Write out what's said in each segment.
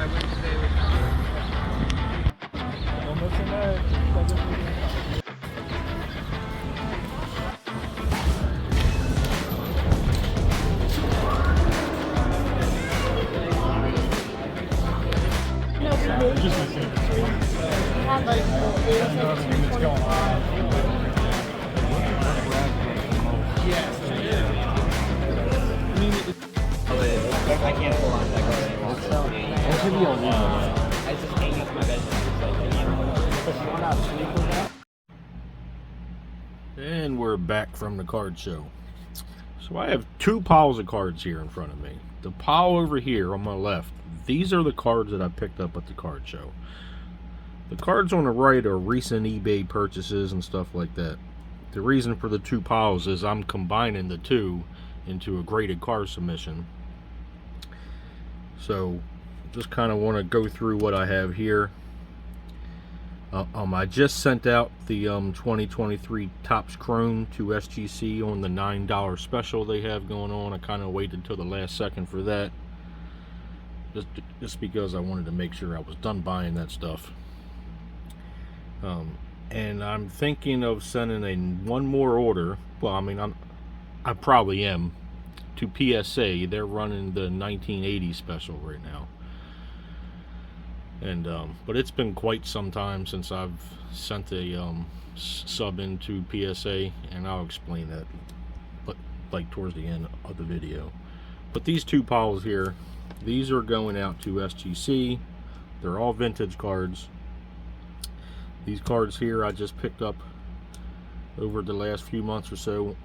Wednesday was almost in there. I can't pull on that card anymore. It should be on I just hang up my bed. And we're back from the card show. So I have two piles of cards here in front of me. The pile over here on my left, these are the cards that I picked up at the card show. The cards on the right are recent eBay purchases and stuff like that. The reason for the two piles is I'm combining the two into a graded card submission. So just kind of want to go through what I have here. I just sent out the 2023 Topps Chrome to SGC on the $9 special they have going on. I kind of waited till the last second for that, just because I wanted to make sure I was done buying that stuff. And I'm thinking of sending one more order. Well, I mean, I probably am, to PSA. They're running the 1980 special right now. And but it's been quite some time since I've sent a sub into PSA, and I'll explain that, but like towards the end of the video. But these two piles here, these are going out to SGC. They're all vintage cards. These cards here I just picked up over the last few months or so,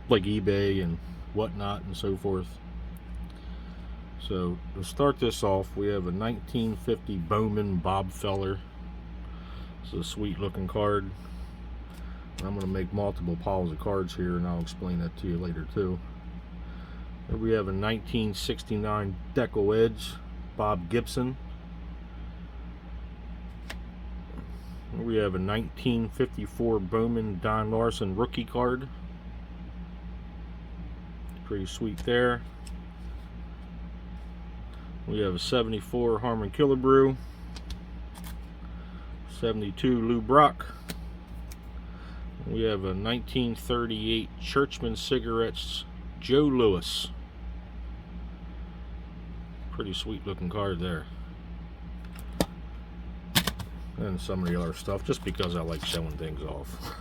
like eBay and whatnot and so forth. So to start this off, we have a 1950 Bowman Bob Feller. It's a sweet looking card. I'm going to make multiple piles of cards here, and I'll explain that to you later too. Here we have a 1969 Deco Edge Bob Gibson. Here we have a 1954 Bowman Don Larson rookie card. Pretty sweet there. We have a 74 Harmon Killebrew, 72 Lou Brock. We have a 1938 Churchman Cigarettes Joe Louis. Pretty sweet looking card there. And some of the other stuff, just because I like showing things off.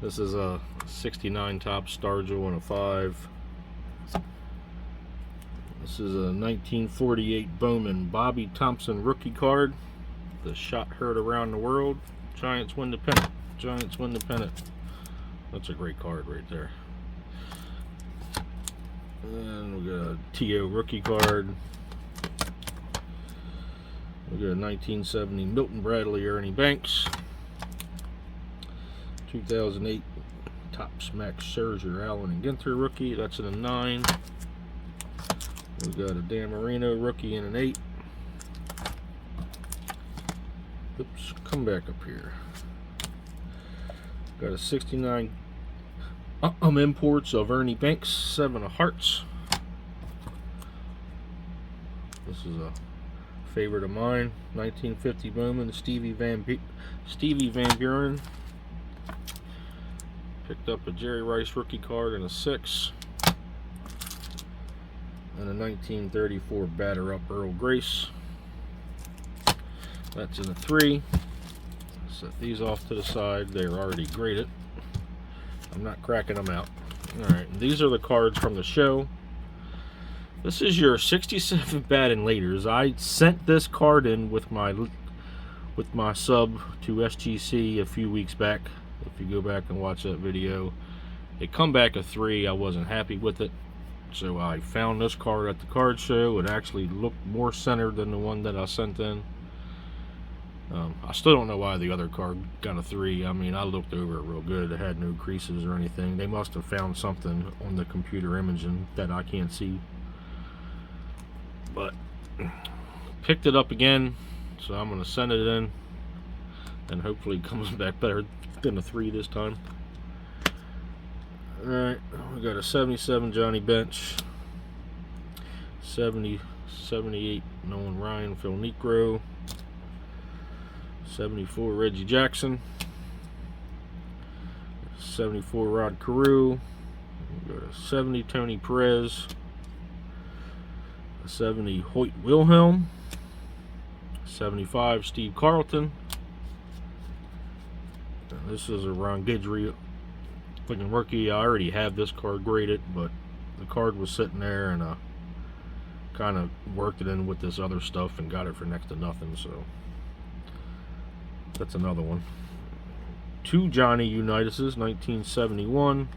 This is a 69 Topps Stargell and a 5. This is a 1948 Bowman Bobby Thompson rookie card. The shot heard around the world. Giants win the pennant. Giants win the pennant. That's a great card right there. And we got a T.O. rookie card. We got a 1970 Milton Bradley Ernie Banks. 2008 Topps Max Scherzer Allen and Ginter rookie. That's in a 9. We got a Dan Marino rookie in an 8. Oops, come back up here. Got a 69 imports of Ernie Banks, 7 of Hearts. This is a favorite of mine, 1950 Bowman Stevie Van Buren. Picked up a Jerry Rice rookie card in a 6. And a 1934 batter up Earl Grace. That's in a 3. Set these off to the side. They're already graded. I'm not cracking them out. Alright, these are the cards from the show. This is your 67 batting laters. I sent this card in with my sub to SGC a few weeks back. If you go back and watch that video, it come back a 3. I wasn't happy with it. So I found this card at the card show. It actually looked more centered than the one that I sent in. I still don't know why the other card got a 3. I mean, I looked over it real good. It had no creases or anything. They must have found something on the computer imaging that I can't see. But picked it up again, so I'm going to send it in, and hopefully it comes back better than a 3 this time. Alright, we got a 77 Johnny Bench, 76 78 Nolan Ryan, Phil Necro. 74 Reggie Jackson. 74 Rod Carew. Go to 70 Tony Perez. 70 Hoyt Wilhelm. 75 Steve Carlton. This is a Ron Guidry looking rookie. I already have this card graded, but the card was sitting there, and I kind of worked it in with this other stuff and got it for next to nothing. So that's another one. 2 Johnny Unitas, 1971.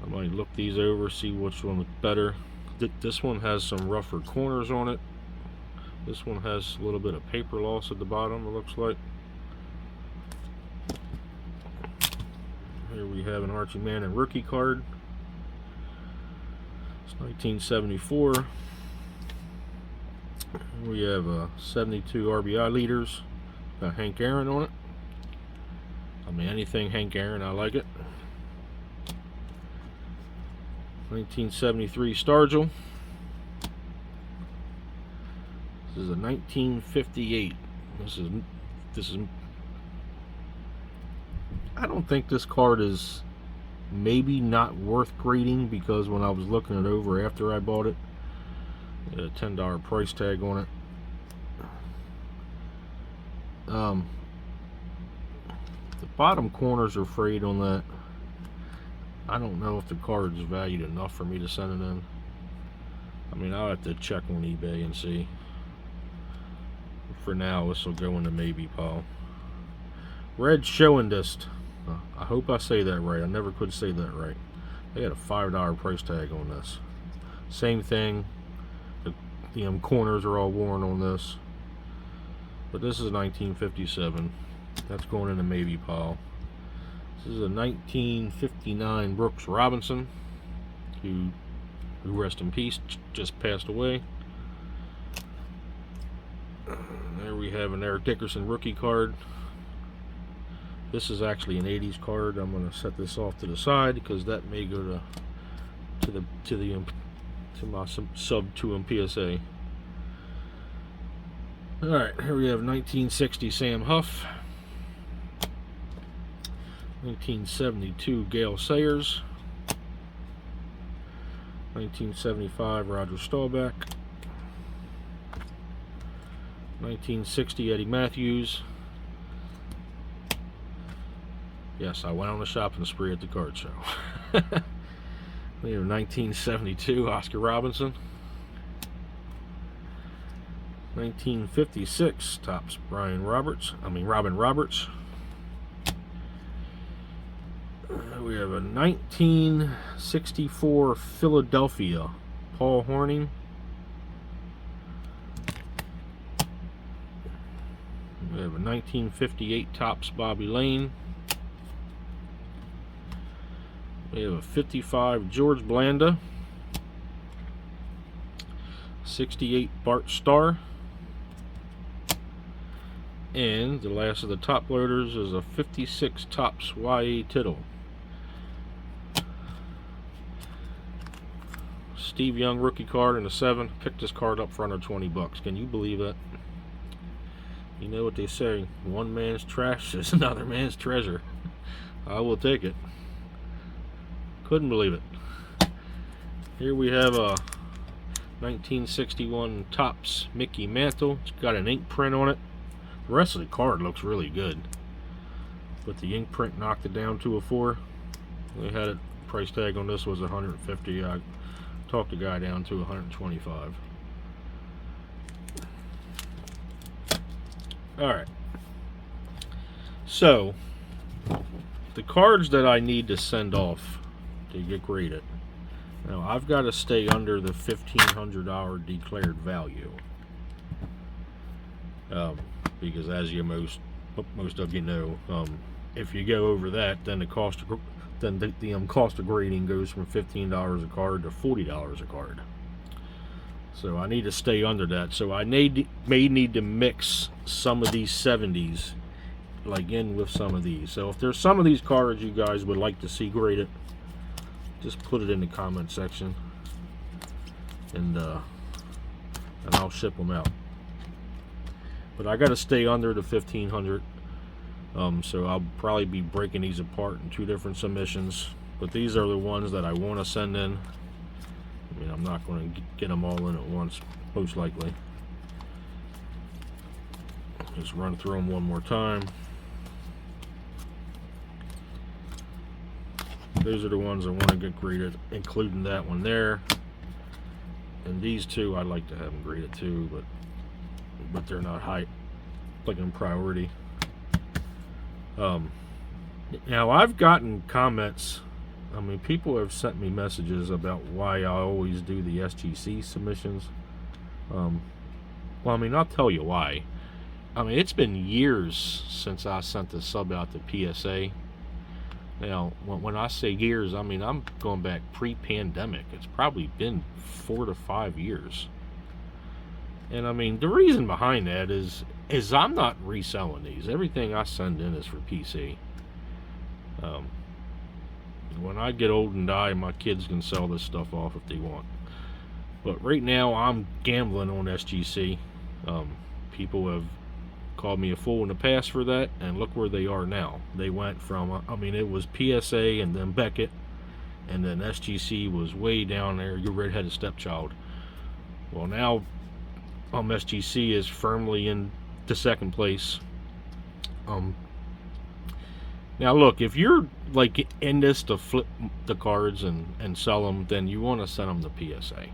I might look these over, see which one is better. This one has some rougher corners on it. This one has a little bit of paper loss at the bottom, it looks like. Here we have an Archie Manning rookie card. It's 1974. We have 72 RBI leaders. Got Hank Aaron on it. I mean, anything Hank Aaron, I like it. 1973 Stargell. This is a 1958. This is. I don't think this card is maybe not worth grading, because when I was looking it over after I bought it, it had a $10 price tag on it. The bottom corners are frayed on that. I don't know if the card's valued enough for me to send it in. I mean, I'll have to check on eBay and see. For now, this will go in the maybe pile. Red Schoendienst. I hope I say that right. I never could say that right. They got a $5 price tag on this. Same thing. The corners are all worn on this. But this is 1957. That's going in the maybe pile. This is a 1959 Brooks Robinson, who rest in peace, just passed away. There we have an Eric Dickerson rookie card. This is actually an 80s card. I'm going to set this off to the side because that may go to my sub 2M PSA. All right, here we have 1960 Sam Huff. 1972 Gale Sayers. 1975 Roger Staubach. 1960 Eddie Matthews. Yes, I went on a shopping spree at the card show. We have 1972 Oscar Robinson. 1956 Topps Robin Roberts. We have a 1964 Philadelphia Paul Hornung. We have a 1958 Topps Bobby Lane. We have a 55 George Blanda. 68 Bart Starr. And the last of the top loaders is a 56 Topps Y.A. Tittle. Steve Young rookie card in a 7. Picked this card up for under 20 bucks. Can you believe that? You know what they say, one man's trash is another man's treasure. I will take it. Couldn't believe it. Here we have a 1961 Topps Mickey Mantle. It's got an ink print on it. The rest of the card looks really good, but the ink print knocked it down to a 4. They had it, price tag on this was $150. I talked the guy down to $125. Alright, so the cards that I need to send off to get graded, now I've got to stay under the $1,500 declared value, because as you most of you know, if you go over that, then the cost of cost of grading goes from $15 a card to $40 a card. So I need to stay under that. So I may need to mix some of these 70s like in with some of these. So if there's some of these cards you guys would like to see graded, just put it in the comment section, and ship them out. But I got to stay under the 1500. So I'll probably be breaking these apart in 2 different submissions. But these are the ones that I want to send in. I mean, I'm not going to get them all in at once, most likely. Just run through them one more time. Those are the ones I want to get graded, including that one there. And these 2, I'd like to have them graded too, but they're not high, like in priority. Now I've gotten comments. I mean, people have sent me messages about why I always do the SGC submissions. Well, I mean, I'll tell you why. I mean, it's been years since I sent the sub out to PSA. Now, when I say years, I mean, I'm going back pre-pandemic. It's probably been 4 to 5 years. And I mean, the reason behind that is I'm not reselling these. Everything I send in is for PC. When I get old and die, my kids can sell this stuff off if they want. But right now, I'm gambling on SGC. People have called me a fool in the past for that, and look where they are now. They went from, I mean, it was PSA and then Beckett, and then SGC was way down there, your redheaded stepchild. Well, now SGC is firmly in the 2nd place. Now look, if you're like in this to flip the cards and sell them, then you want to send them to PSA.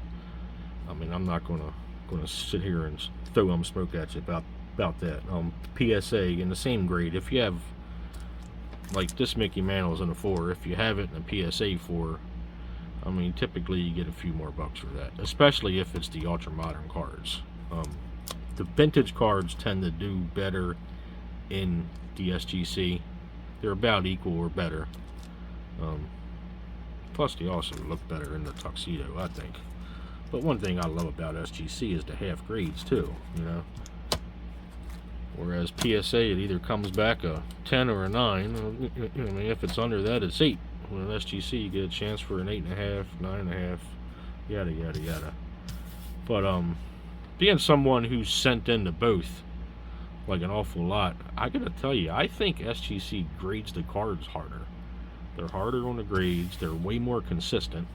I mean, I'm not gonna sit here and throw them smoke at you about that. PSA in the same grade, if you have, like this Mickey Mantle's in a 4, if you have it in a PSA 4, I mean, typically you get a few more bucks for that, especially if it's the ultra modern cards. The vintage cards tend to do better in the SGC. They're about equal or better. Plus they also look better in the tuxedo, I think. But one thing I love about SGC is the half grades too, you know. Whereas PSA, it either comes back a 10 or a 9. I mean, if it's under that, it's 8. With an SGC, you get a chance for an 8.5, 9.5, yada yada yada. But being someone who's sent into both, like an awful lot, I gotta tell you, I think SGC grades the cards harder. They're harder on the grades. They're way more consistent.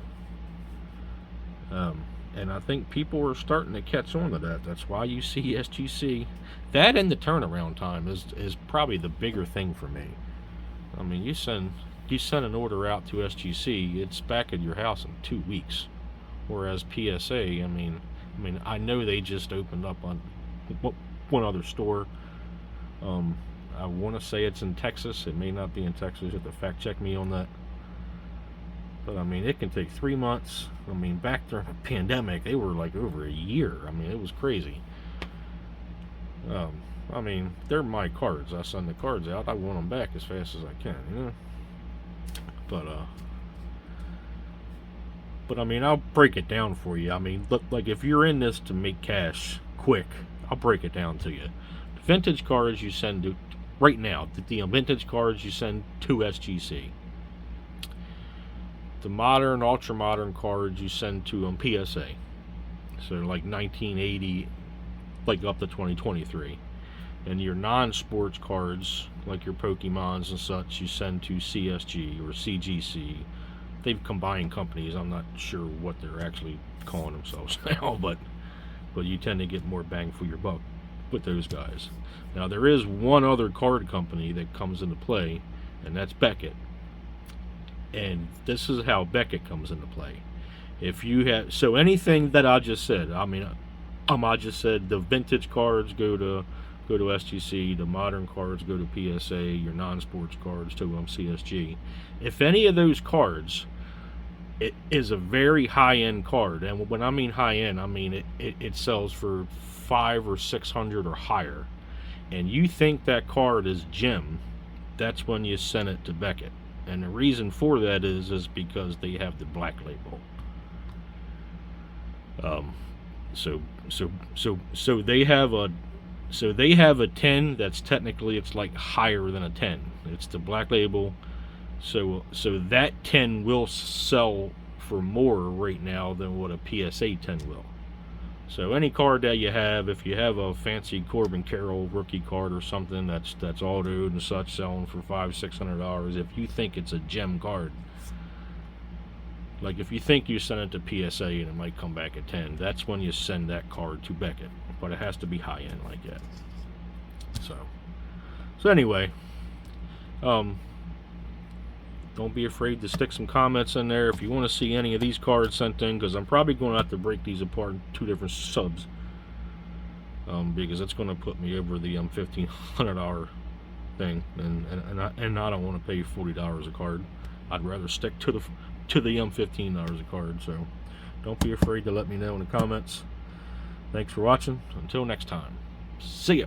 And I think people are starting to catch on to that. That's why you see SGC. That and the turnaround time is probably the bigger thing for me. I mean, you send an order out to SGC, it's back at your house in 2 weeks. Whereas PSA, I mean, I know they just opened up on one other store. I want to say it's in Texas. It may not be in Texas. You have to fact check me on that. But I mean, it can take 3 months. I mean, back during the pandemic, they were like over a year. I mean, it was crazy. I mean, they're my cards. I send the cards out. I want them back as fast as I can, you know. But I mean, I'll break it down for you. I mean, look, like if you're in this to make cash quick, I'll break it down to you. The vintage cards you send to, right now, the vintage cards you send to SGC. The modern, ultra modern cards you send to PSA. So like 1980, like up to 2023. And your non-sports cards, like your Pokemons and such, you send to CSG or CGC. They've combined companies. I'm not sure what they're actually calling themselves now, but you tend to get more bang for your buck with those guys. Now there is one other card company that comes into play, and that's Beckett. And this is how Beckett comes into play. If you have, so anything that I just said, I mean, I just said the vintage cards go to SGC, the modern cards go to PSA, your non-sports cards to CSG. If any of those cards, it is a very high-end card, and when I mean high-end, I mean it sells for $500 or $600 or higher, and you think that card is gem, that's when you send it to Beckett. And the reason for that is because they have the black label. So they have a 10 that's technically, it's like higher than a 10. It's the black label. So that 10 will sell for more right now than what a PSA 10 will. So any card that you have, if you have a fancy Corbin Carroll rookie card or something that's autoed and such, selling for $500-600, if you think it's a gem card, like if you think you send it to PSA and it might come back at 10, that's when you send that card to Beckett. But it has to be high end like that. So anyway, don't be afraid to stick some comments in there if you want to see any of these cards sent in, because I'm probably going to have to break these apart in 2 different subs, because it's going to put me over the $1,500 thing, and I don't want to pay $40 a card. I'd rather stick to the $15 a card. So don't be afraid to let me know in the comments. Thanks for watching. Until next time, see ya.